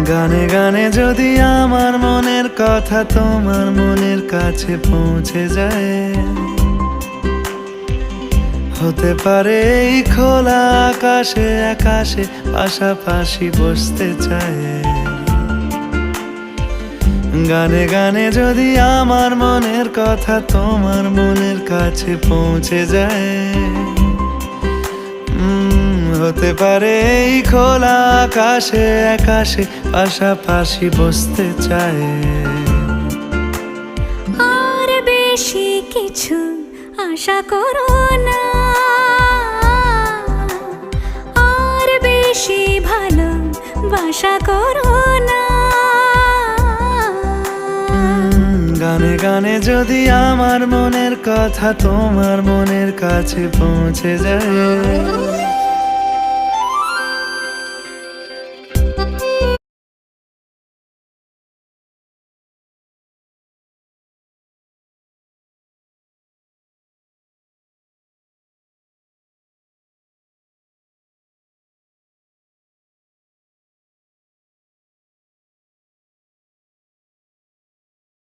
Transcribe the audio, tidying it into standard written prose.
গানে গানে যদি আমার মনের কথা তোমার মনের কাছে পৌঁছে যায়, হতে পারে এই খোলা আকাশে আকাশে পাশাপাশি বসতে চায়। গানে গানে যদি আমার মনের কথা তোমার মনের কাছে পৌঁছে যায়, হতে পারে এই খোলা আকাশে আকাশে পাশাপাশি বসতে চায়। আর বেশি কিছু আশা করো না, আর বেশি ভালোবাসা করো না। গানে গানে যদি আমার মনের কথা তোমার মনের কাছে পৌঁছে যায়,